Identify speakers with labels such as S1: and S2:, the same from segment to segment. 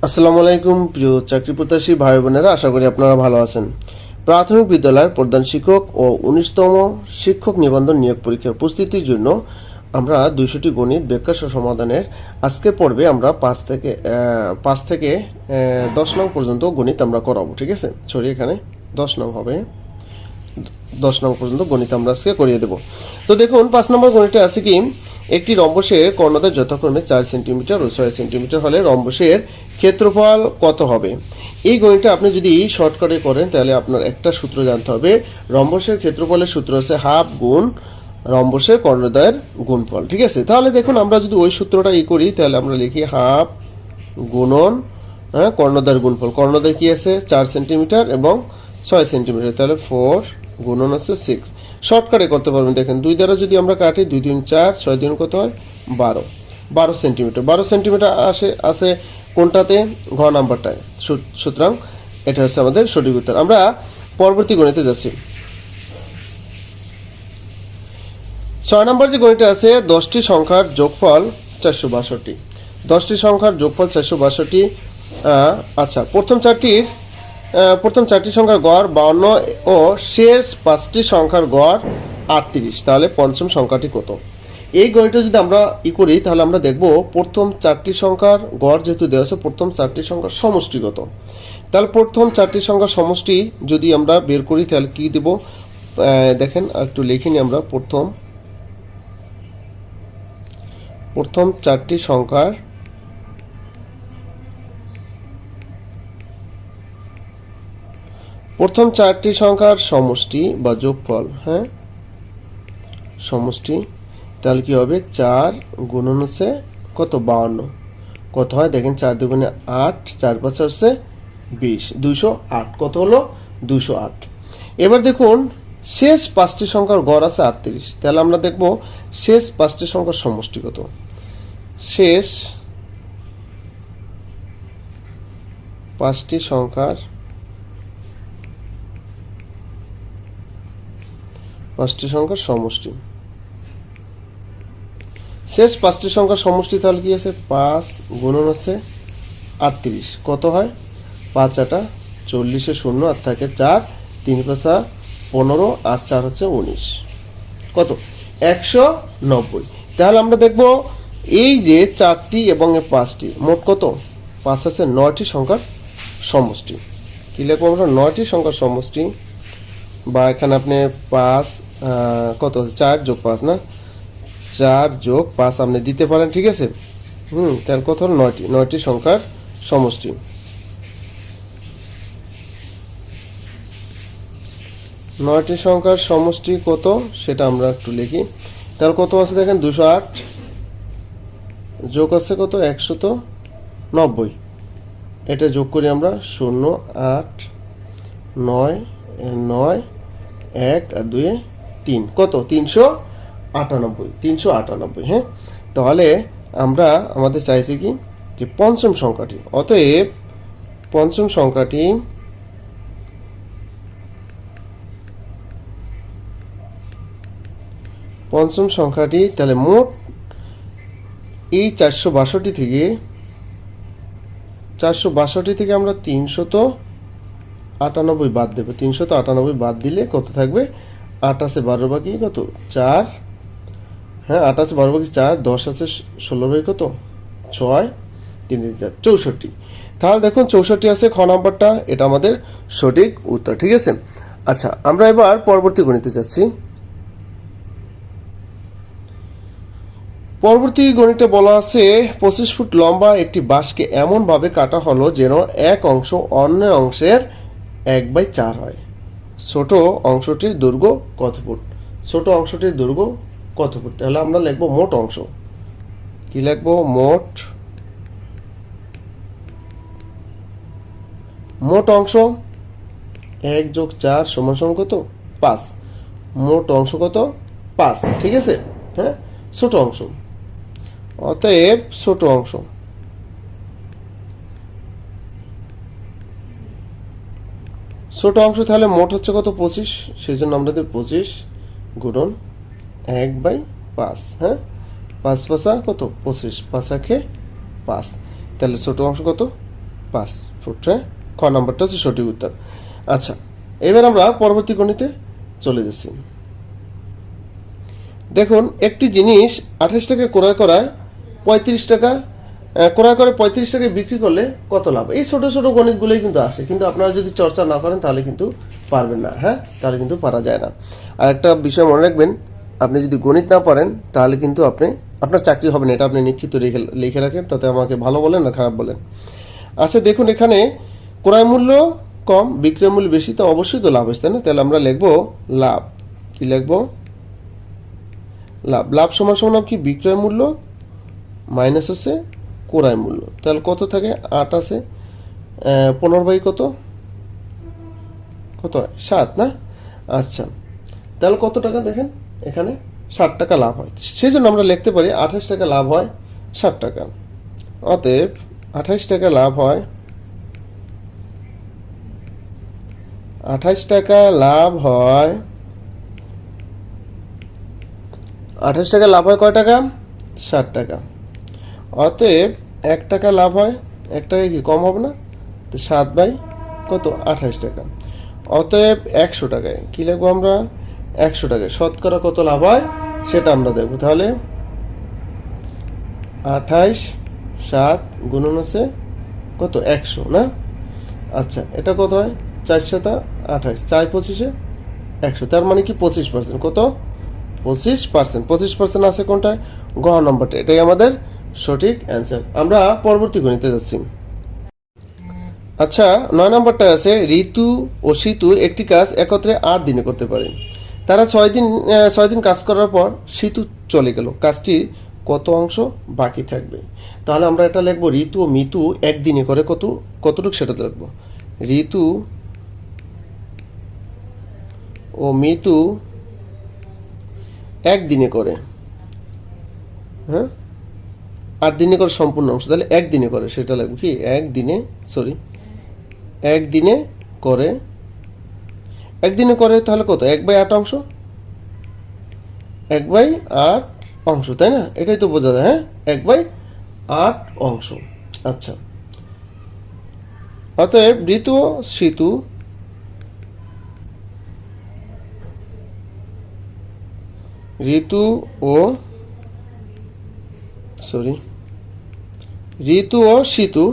S1: আসসালামু আলাইকুম প্রিয় চাকরি প্রত্যাশী ভাই বোনেরা, আশা করি আপনারা ভালো আছেন। প্রাথমিক বিদ্যালয়ের প্রধান শিক্ষক ও ১৯তম শিক্ষক নিবন্ধন নিয়োগ পরীক্ষার প্রস্তুতির জন্য আমরা ২০০টি গণিত ব্যাখ্যা সহ সমাধানের আজকের পর্বে আমরা ৫ থেকে ১০ নং পর্যন্ত গণিত আমরা করাবো। ঠিক আছে, সরি, এখানে ১০ নং হবে, ১০ নং পর্যন্ত গণিত আমরা আজকে করিয়ে দেব। তো দেখুন, ৫ নম্বর গণিতে আছে কি, একটি রম্বসের কর্ণদ্বয় যথাক্রমে ৪ সেন্টিমিটার ও ৬ সেন্টিমিটার হলে রম্বসের ক্ষেত্রফল কত হবে। এই গণিতটা আপনি যদি শর্টকাটে করেন তাহলে আপনার একটা সূত্র জানতে হবে। রম্বসের ক্ষেত্রফলের সূত্র হচ্ছে হাফ গুণ রম্বসের কর্ণদ্বয়ের গুণফল। ঠিক আছে, তাহলে দেখুন আমরা যদি ওই সূত্রটা করি তাহলে আমরা লিখি হাফ গুণন কর্ণদ্বয়ের গুণফল। কর্ণদ্বয় কি আছে ৪ সেন্টিমিটার এবং ৬ সেন্টিমিটার, তাহলে 4 গুণন আছে 6। শর্টকাটে করতে পারবেন। দেখেন ২ দ্বারা যদি আমরা কাটি, ২ দুই ৪, ৬ দিন কত হয় ১২ সেন্টিমিটার। ১২ সেন্টিমিটার আছে কোনটাতে, ঘ নাম্বারটায়। সুতরাং এটা হচ্ছে আমাদের সঠিক উত্তর। আমরা পরবর্তী গণিতে যাচ্ছি। ৬ নম্বর যে গণিতটা আছে, ১০টি সংখ্যার যোগফল ৪৬২। ১০টি সংখ্যার যোগফল ৪৬২। আচ্ছা, প্রথম চারটি সংখ্যার গড় ৫২ ও শেষ ৫টি সংখ্যার গড় ৩৮। তাহলে পঞ্চম সংখ্যাটি কত? এই গণিতটা যদি আমরা করি তাহলে আমরা দেখব প্রথম 4টি সংখ্যার গড় যেহেতু দেওয়া আছে, প্রথম 4টি সংখ্যার সমষ্টি কত। তাহলে প্রথম 4টি সংখ্যার সমষ্টি যদি আমরা বের করি তাহলে কি দেব, দেখেন একটু লিখে নিই আমরা। প্রথম 4টি সংখ্যার সমষ্টি বা যোগফল, সমষ্টি, তাহলে কি হবে 4 গুণন হচ্ছে কত 52, কত হয় দেখেন 4 দুগুণে 8, 4 5 হচ্ছে 20, 208। কত হলো 208। এবার দেখুন শেষ 5টি সংখ্যার গড় আছে 38। তাহলে আমরা দেখব শেষ 5টি সংখ্যার সমষ্টি কত। শেষ 5টি সংখ্যার সমষ্টি, শেষ 5টি সংখ্যার সমষ্টি তাহলে কি আছে 5 গুণন আছে 38, কত হয় 5 8 40, 0 আর থাকে 4, 3 5 15 আর 4 হচ্ছে 19, কত 190। তাহলে আমরা দেখব এই যে 4টি এবং 5টি মোট কত 5 আছে 9টি সংখ্যার সমষ্টি। কি লিখবো আমরা 9টি সংখ্যার সমষ্টি, বা এখানে আপনি 5 কত 4 যোগ 5 না, 4 যোগ 5 আপনি দিতে পারেন। ঠিক আছে, তাহলে কত হলো 9টি সংখ্যার সমষ্টি। 9টি সংখ্যার সমষ্টি কত সেটা আমরা একটু লিখি। তাহলে কত আছে দেখেন 208 যোগ আছে কত 190, এটা যোগ করি আমরা 0 8 9 9 1 আর 2 3, কত 398। হ্যাঁ, তাহলে আমরা আমাদের চাইছি কি যে পঞ্চম সংখ্যাটি, অতএব পঞ্চম সংখ্যাটি তাহলে মোট এই 462 থেকে আমরা 398 বাদ দেবো। 398 বাদ দিলে কত থাকবে 8 আছে 12 বাকি কত 4, 8 আছে 12 বাকি 4, 10 আছে 16 বাকি কত 6, 3 64। তাহলে দেখুন 64 আছে খ নাম্বারটা, এটা আমাদের সঠিক উত্তর। ঠিক আছে, আচ্ছা আমরা এবার পরবর্তী গণিতে যাচ্ছি। পরবর্তী গণিতে বলা আছে 25 ফুট লম্বা একটি বাঁশকে এমনভাবে কাটা হলো যেন এক অংশ অন্য অংশের 1/4 হয়। ছোট অংশটির দৈর্ঘ্য কত ফুট? তাহলে আমরা লিখবো মোট অংশ। কি লিখবো মোট অংশ 1 যোগ 4 সমান কত 5। মোট অংশ কত 5। ঠিক আছে, ছোট অংশ, অতএব ছোট অংশ তাহলে মোট হচ্ছে কত 25, সেই জন্য আমরা 25 গুণন 1/5। 5 5 কত 25, 5 5, তাহলে ছোট অংশ কত 5 ফুট। হ্যাঁ, খ নাম্বারটা হচ্ছে সঠিক উত্তর। আচ্ছা, এবার আমরা পরবর্তী গণিতে চলে যাচ্ছি। দেখুন, একটি জিনিস 28 টাকা ক্রয় করায় 35 টাকা ক্রয় করে 35 টাকায় বিক্রি করলে কত লাভ? এই ছোট ছোট গণিতগুলোই কিন্তু আসে, কিন্তু আপনারা যদি চর্চা না করেন তাহলে কিন্তু পারবেন না। হ্যাঁ, তাহলে কিন্তু পারা যায় না। আর একটা বিষয় মনে রাখবেন, আপনি যদি গণিত না পারেন তাহলে কিন্তু আপনার চাকরি হবে না, এটা আপনি নিশ্চিত লিখে রাখেন, তাতে আমাকে ভালো বলেন না খারাপ বলেন। আচ্ছা, দেখুন এখানে ক্রয় মূল্য কম বিক্রয় মূল্য বেশি, তো অবশ্যই তো লাভ হচ্ছে, তাই না? তাহলে আমরা লিখবো লাভ। কি লিখবো? লাভ। লাভ সমান সমান কি? বিক্রয় মূল্য মাইনাস হচ্ছে ক্রয় মূল্য। তাহলে কত থাকে? 8 আছে, 15 বাই কত কত হয়? 7 না? আচ্ছা, তাহলে কত টাকা দেখেন এখানে 60 টাকা লাভ হয়, সেই জন্য আমরা লিখতে পারি 28 টাকা লাভ হয় 60 টাকা। অতএব 28 টাকা লাভ হয় 28 টাকা লাভ হয় 28 টাকা লাভ হয় কয় টাকা? 60 টাকা। অতএব 1 টাকা লাভ হয়, 1 টাকা কি কম হবে না? তো 7 বাই কত? 28 টাকা। অতএব 100 টাকায় কি লিখবো আমরা? 100 টাকায় শতকরা কত লাভ হয় সেটা আমরা দেখবো। তাহলে 28 7 গুণন আছে কত? 100 না? আচ্ছা, এটা কত হয়? 4 7 28, 4 25 100, তার মানে কি 25%। কত? 25%। 25% আছে কোনটায়? গ নম্বরটা। এটাই আমাদের সঠিক অ্যান্সার। আমরা পরবর্তী গণিতে যাচ্ছি। আচ্ছা, 9 নম্বরটা আছে, ঋতু ও শীতু একটি কাজ একত্রে 8 দিনে করতে পারে। তারা 6 দিন কাজ করার পর শীতু চলে গেল, কাজটি কত অংশ বাকি থাকবে? তাহলে আমরা এটা লিখবো, ঋতু ও মিতু একদিনে করে কতটুকু সেটা লিখবো। ঋতু ও মিতু একদিনে করে, হ্যাঁ, 8 দিনে করে সম্পূর্ণ অংশ, তাহলে একদিনে করে সেটা লাগবে কি? একদিনে করে, একদিনে করে তাহলে কত? 1/8 অংশ, 1/8 অংশ, তাই না? এটাই তো বোঝা যায়। হ্যাঁ, 1/8 অংশ। আচ্ছা, অতএব ঋতু ও শীতু ঋতু ও শীতু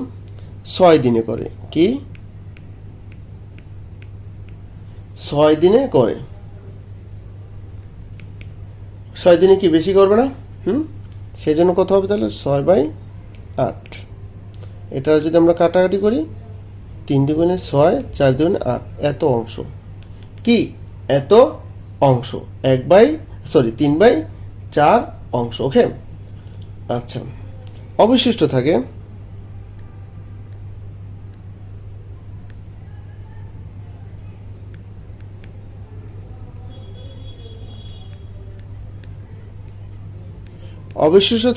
S1: 6 দিনে করে। কি? 6 দিনে করে। 6 দিনে কি বেশি করবে না? সেই জন্য কত হবে তাহলে? 6/8। এটা যদি আমরা কাটাকাটি করি, 3 দুগুণে 6, 4 দুগুণে 8, এত অংশ। কি? এত অংশ। 3/4 অংশ। ওকে, আচ্ছা, অবশিষ্ট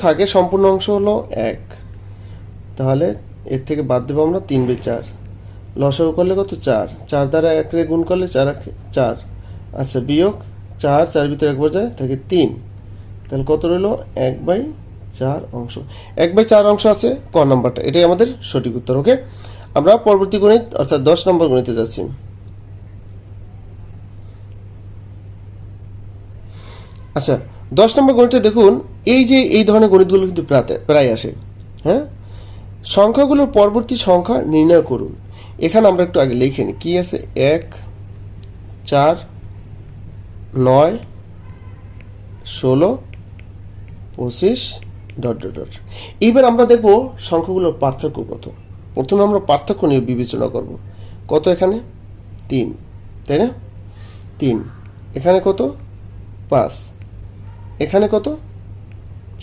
S1: থাকে সম্পূর্ণ অংশ হলো 1। তাহলে এর থেকে বাদ দেবো আমরা 3/4। লসাগু করলে কত? 4। 4 দ্বারা 1 রে গুণ করলে 4। আচ্ছা, বিয়োগ 4 ভিতরে একবার যায়, থাকে 3। তাহলে কত রইল? 1/4 অংশ। 1/4 অংশ আছে ক নাম্বারটা, এটাই আমাদের সঠিক উত্তর। ওকে, আমরা পরবর্তী গণিত অর্থাৎ 10 নম্বর গণিতে যাচ্ছি। আচ্ছা, 10 নম্বর গণিতে দেখুন, এই ধরনের গণিতগুলো কিন্তু প্রায় আসে। হ্যাঁ, সংখ্যাগুলোর পরবর্তী সংখ্যা নির্ণয় করুন। এখানে আমরা একটু আগে লিখে নিই কি আছে। 1 4 9 16 25 ... এইবার আমরা দেখব সংখ্যাগুলোর পার্থক্য কত। প্রথমে আমরা পার্থক্য নিয়ে বিবেচনা করব। কত এখানে? 3, তাই না? 3। এখানে কত? 5। এখানে কত?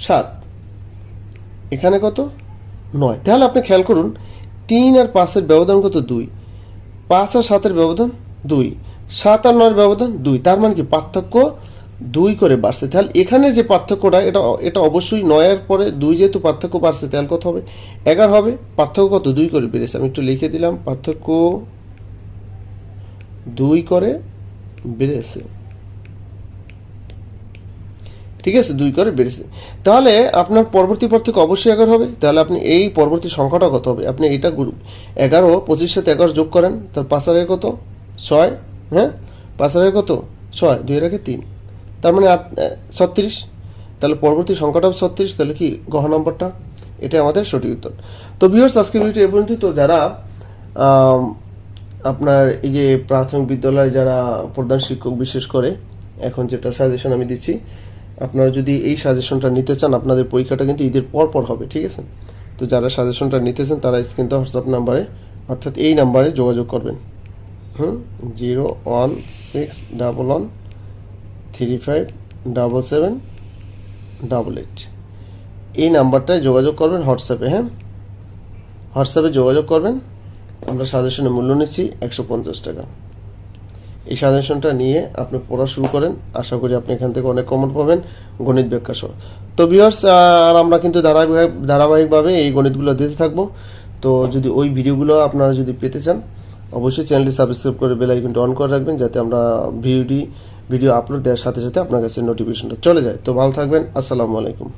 S1: 7। এখানে কত? 9। তাহলে আপনি খেয়াল করুন, 3 আর 5-এর ব্যবধান কত? 2। 5 আর 7-এর ব্যবধান 2। 7 আর 9-এর ব্যবধান 2। তার মানে কি? পার্থক্য 2 করে বাড়ছে। তাহলে এখানে যে পার্থক্যটা, এটা অবশ্যই 9-এর পরে 2 যেহেতু পার্থক্য বাড়ছে, তাহলে কত হবে? 11 হবে। পার্থক্য কত? 2 করে বেড়েছে। আমি একটু লিখে দিলাম, পার্থক্য 2 করে বেড়েছে। ঠিক আছে, 2 করে বেড়েছে। তাহলে আপনার পরবর্তী পর থেকে অবশ্যই 11 হবে। তাহলে আপনি এই পরবর্তী সংখ্যাটা কত হবে, আপনি এটা 11 25 সাথে 11 যোগ করেন, তার 5 আর 1 কত 6, হ্যাঁ 5 আর 1 কত 6, 2 এর আগে 3, তার মানে 36। তাহলে পরবর্তী সংখ্যাটা 36, তাহলে কি গহ নম্বরটা, এটা আমাদের সঠিক উত্তর। তো ভিউয়ার্স, আজকের ভিডিওটি এই পর্যন্তই। তো যারা আপনার এই যে প্রাথমিক বিদ্যালয়ে যারা প্রধান শিক্ষক বিশেষ করে এখন যেটা সাজেশন আমি দিচ্ছি, আপনারা যদি এই সাজেশনটা নিতে চান, আপনাদের পরীক্ষাটা কিন্তু ঈদের পর পর হবে, ঠিক আছে। তো যারা সাজেশনটা নিতে চান তারা স্ক্রিনতে হোয়াটসঅ্যাপ নাম্বারে অর্থাৎ এই নাম্বারে যোগাযোগ করবেন। 01611357778 এই নাম্বারটায় যোগাযোগ করবেন হোয়াটসঅ্যাপে। হ্যাঁ, হোয়াটসঅ্যাপে যোগাযোগ করবেন। আমরা সাজেশনের মূল্য নিচ্ছি 150 টাকা। এই সাজেশনটা নিয়ে আপনি পড়া শুরু করেন, আশা করি আপনি এখান থেকে অনেক কমন পাবেন গণিত ব্যাখ্যা সহ। তো ভিউয়ার্স, আর আমরা কিন্তু ধারাবাহিকভাবে এই গণিতগুলো দিতে থাকবো। তো যদি ওই ভিডিওগুলো আপনারা যদি পেতে চান, অবশ্যই চ্যানেলটি সাবস্ক্রাইব করে বেল আইকনটি অন করে রাখবেন, যাতে আমরা ভিডিও আপলোড দেওয়ার সাথে সাথে আপনার কাছে নোটিফিকেশনটা চলে যায়। তো ভালো থাকবেন, আসসালামু আলাইকুম।